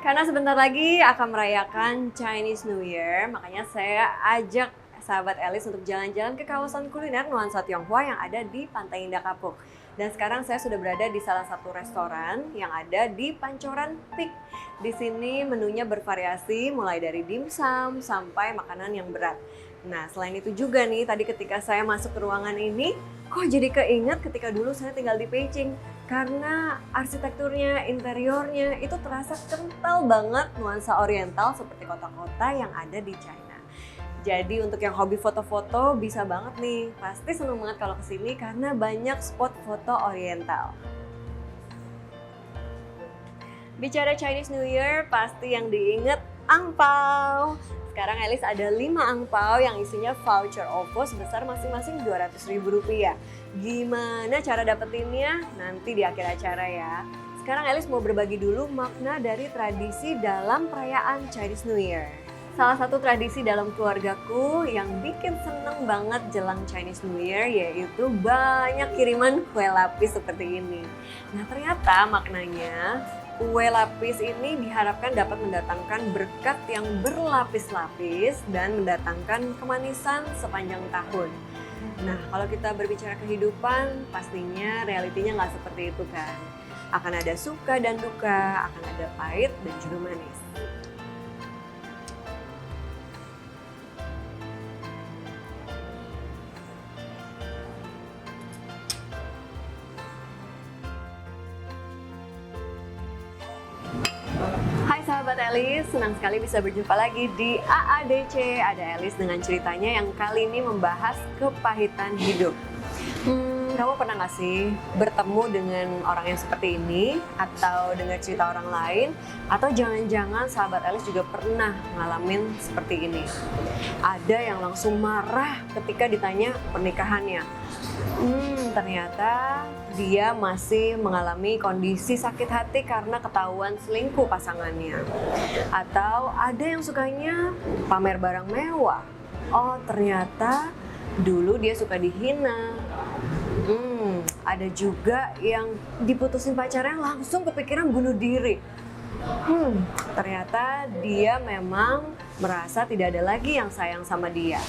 Karena sebentar lagi akan merayakan Chinese New Year, makanya saya ajak sahabat Elis untuk jalan-jalan ke kawasan kuliner nuansa Tionghoa yang ada di Pantai Indah Kapuk. Dan sekarang saya sudah berada di salah satu restoran yang ada di Pancoran Peak. Di sini menunya bervariasi mulai dari dimsum sampai makanan yang berat. Nah, selain itu juga nih, tadi ketika saya masuk ke ruangan ini, kok jadi keinget ketika dulu saya tinggal di Beijing. Karena arsitekturnya, interiornya itu terasa kental banget nuansa oriental seperti kota-kota yang ada di China. Jadi untuk yang hobi foto-foto bisa banget nih, pasti seneng banget kalau kesini karena banyak spot foto oriental. Bicara Chinese New Year, pasti yang diinget angpao. Sekarang Elis ada 5 angpao yang isinya voucher OVO sebesar masing-masing Rp200.000. Gimana cara dapetinnya? Nanti di akhir acara ya. Sekarang Elis mau berbagi dulu makna dari tradisi dalam perayaan Chinese New Year. Salah satu tradisi dalam keluargaku yang bikin seneng banget jelang Chinese New Year yaitu banyak kiriman kue lapis seperti ini. Nah, ternyata maknanya kue lapis ini diharapkan dapat mendatangkan berkat yang berlapis-lapis dan mendatangkan kemanisan sepanjang tahun. Nah, kalau kita berbicara kehidupan, pastinya realitinya nggak seperti itu kan. Akan ada suka dan duka, akan ada pahit dan juga manis. Hai sahabat Elis, senang sekali bisa berjumpa lagi di AADC. Ada Elis dengan ceritanya yang kali ini membahas kepahitan hidup. Kamu pernah gak sih bertemu dengan orang yang seperti ini? Atau dengar cerita orang lain? Atau jangan-jangan sahabat Elis juga pernah ngalamin seperti ini? Ada yang langsung marah ketika ditanya pernikahannya. Ternyata dia masih mengalami kondisi sakit hati karena ketahuan selingkuh pasangannya. Atau ada yang sukanya pamer barang mewah. Oh, ternyata dulu dia suka dihina. Ada juga yang diputusin pacarnya langsung kepikiran bunuh diri. Ternyata dia memang merasa tidak ada lagi yang sayang sama dia.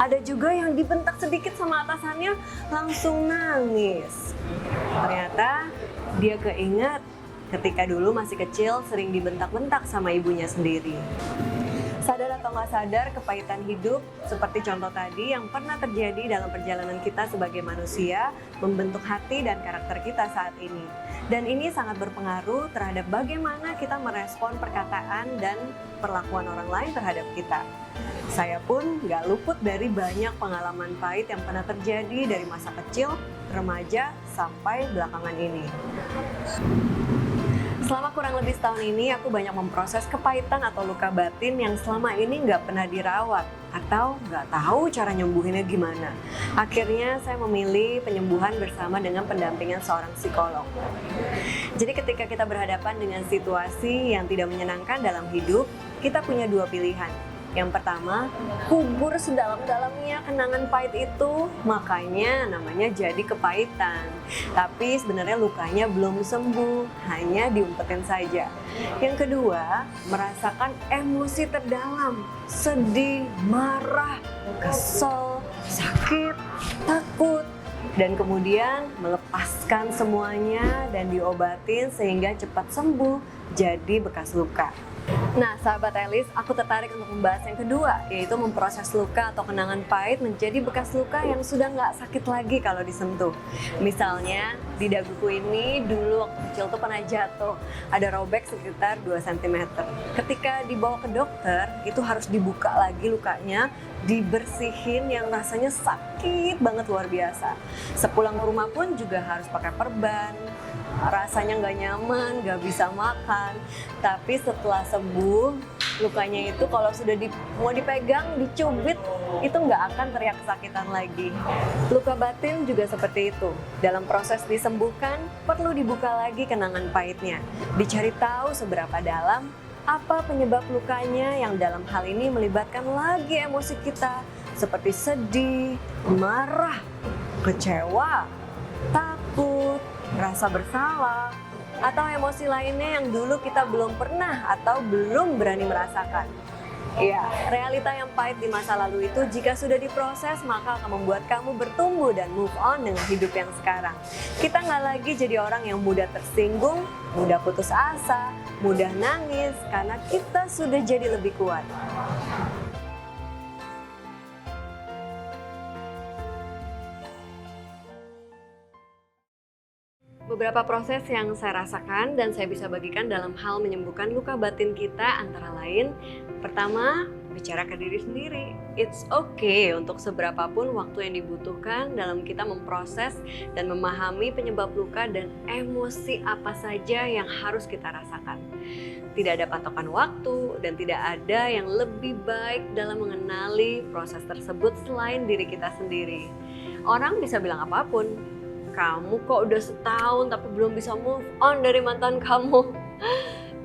Ada juga yang dibentak sedikit sama atasannya langsung nangis. Ternyata dia keinget ketika dulu masih kecil sering dibentak-bentak sama ibunya sendiri. Sadar atau nggak sadar, kepahitan hidup seperti contoh tadi yang pernah terjadi dalam perjalanan kita sebagai manusia membentuk hati dan karakter kita saat ini. Dan ini sangat berpengaruh terhadap bagaimana kita merespon perkataan dan perlakuan orang lain terhadap kita. Saya pun nggak luput dari banyak pengalaman pahit yang pernah terjadi dari masa kecil, remaja, sampai belakangan ini. Selama kurang lebih setahun ini, aku banyak memproses kepahitan atau luka batin yang selama ini nggak pernah dirawat atau nggak tahu cara nyembuhinnya gimana. Akhirnya saya memilih penyembuhan bersama dengan pendampingan seorang psikolog. Jadi ketika kita berhadapan dengan situasi yang tidak menyenangkan dalam hidup, kita punya dua pilihan. Yang pertama, kubur sedalam-dalamnya kenangan pahit itu, makanya namanya jadi kepahitan. Tapi sebenarnya lukanya belum sembuh, hanya diumpetin saja. Yang kedua, merasakan emosi terdalam, sedih, marah, kesel, sakit, takut, dan kemudian melepaskan semuanya dan diobatin sehingga cepat sembuh jadi bekas luka. Nah, sahabat Elis, aku tertarik untuk membahas yang kedua, yaitu memproses luka atau kenangan pahit menjadi bekas luka yang sudah nggak sakit lagi kalau disentuh. Misalnya, di daguku ini dulu waktu kecil tuh pernah jatuh, ada robek sekitar 2 cm. Ketika dibawa ke dokter, itu harus dibuka lagi lukanya, dibersihin yang rasanya sakit banget luar biasa. Sepulang ke rumah pun juga harus pakai perban. Rasanya nggak nyaman, nggak bisa makan. Tapi setelah sembuh, lukanya itu kalau sudah mau dipegang, dicubit, itu nggak akan teriak kesakitan lagi. Luka batin juga seperti itu. Dalam proses disembuhkan, perlu dibuka lagi kenangan pahitnya. Dicari tahu seberapa dalam, apa penyebab lukanya yang dalam hal ini melibatkan lagi emosi kita, seperti sedih, marah, kecewa, takut, rasa bersalah, atau emosi lainnya yang dulu kita belum pernah atau belum berani merasakan. Ya, realita yang pahit di masa lalu itu jika sudah diproses maka akan membuat kamu bertumbuh dan move on dengan hidup yang sekarang. Kita nggak lagi jadi orang yang mudah tersinggung, mudah putus asa, mudah nangis karena kita sudah jadi lebih kuat. Beberapa proses yang saya rasakan dan saya bisa bagikan dalam hal menyembuhkan luka batin kita antara lain, pertama, bicara ke diri sendiri. It's okay untuk seberapapun waktu yang dibutuhkan dalam kita memproses dan memahami penyebab luka dan emosi apa saja yang harus kita rasakan. Tidak ada patokan waktu dan tidak ada yang lebih baik dalam mengenali proses tersebut selain diri kita sendiri. Orang bisa bilang apapun, kamu kok udah setahun tapi belum bisa move on dari mantan kamu.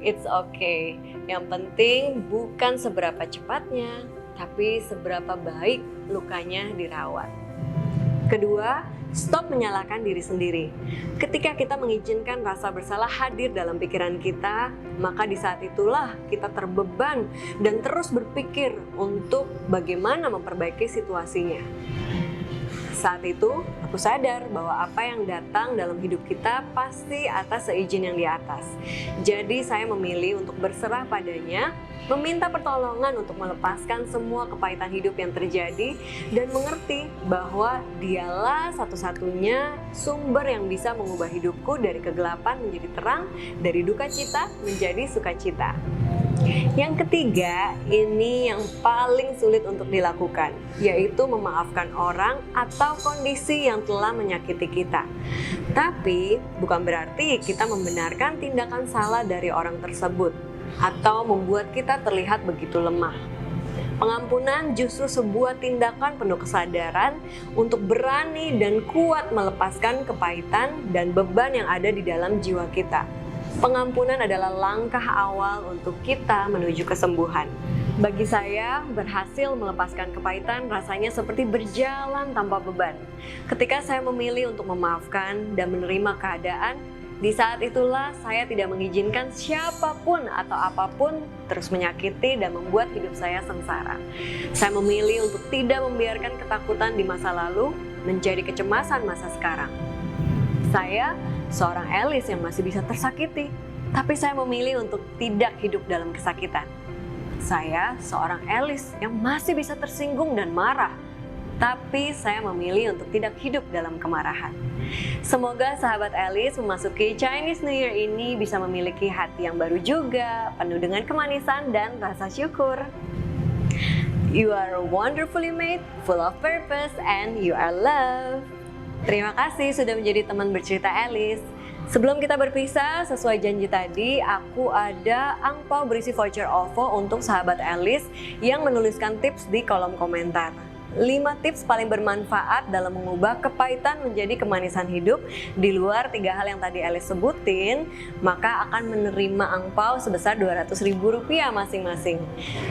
It's okay. Yang penting bukan seberapa cepatnya, tapi seberapa baik lukanya dirawat. Kedua, stop menyalahkan diri sendiri. Ketika kita mengizinkan rasa bersalah hadir dalam pikiran kita, maka di saat itulah kita terbeban dan terus berpikir untuk bagaimana memperbaiki situasinya. Saat itu, aku sadar bahwa apa yang datang dalam hidup kita pasti atas seizin yang di atas. Jadi saya memilih untuk berserah padanya, meminta pertolongan untuk melepaskan semua kepahitan hidup yang terjadi, dan mengerti bahwa dialah satu-satunya sumber yang bisa mengubah hidupku dari kegelapan menjadi terang, dari duka cita menjadi sukacita. Yang ketiga, ini yang paling sulit untuk dilakukan, yaitu memaafkan orang atau kondisi yang telah menyakiti kita. Tapi bukan berarti kita membenarkan tindakan salah dari orang tersebut atau membuat kita terlihat begitu lemah. Pengampunan justru sebuah tindakan penuh kesadaran untuk berani dan kuat melepaskan kepahitan dan beban yang ada di dalam jiwa kita. Pengampunan adalah langkah awal untuk kita menuju kesembuhan. Bagi saya, berhasil melepaskan kepahitan rasanya seperti berjalan tanpa beban. Ketika saya memilih untuk memaafkan dan menerima keadaan, di saat itulah saya tidak mengizinkan siapapun atau apapun terus menyakiti dan membuat hidup saya sengsara. Saya memilih untuk tidak membiarkan ketakutan di masa lalu menjadi kecemasan masa sekarang. Saya seorang Alice yang masih bisa tersakiti, tapi saya memilih untuk tidak hidup dalam kesakitan. Saya seorang Alice yang masih bisa tersinggung dan marah, tapi saya memilih untuk tidak hidup dalam kemarahan. Semoga sahabat Alice memasuki Chinese New Year ini bisa memiliki hati yang baru juga, penuh dengan kemanisan dan rasa syukur. You are wonderfully made, full of purpose, and you are loved. Terima kasih sudah menjadi teman bercerita Alice. Sebelum kita berpisah, sesuai janji tadi, aku ada angpau berisi voucher OVO untuk sahabat Alice yang menuliskan tips di kolom komentar. 5 tips paling bermanfaat dalam mengubah kepahitan menjadi kemanisan hidup. Di luar 3 hal yang tadi Alice sebutin, maka akan menerima angpau sebesar Rp200.000 masing-masing.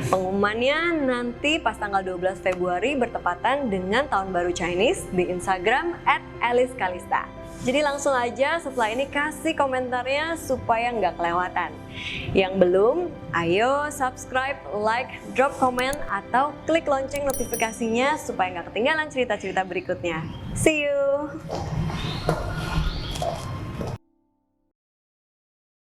Pengumumannya nanti pas tanggal 12 Februari bertepatan dengan Tahun Baru Chinese di Instagram @AliceKalista. Jadi langsung aja setelah ini kasih komentarnya supaya nggak kelewatan. Yang belum, ayo subscribe, like, drop komen, atau klik lonceng notifikasinya supaya nggak ketinggalan cerita-cerita berikutnya. See you!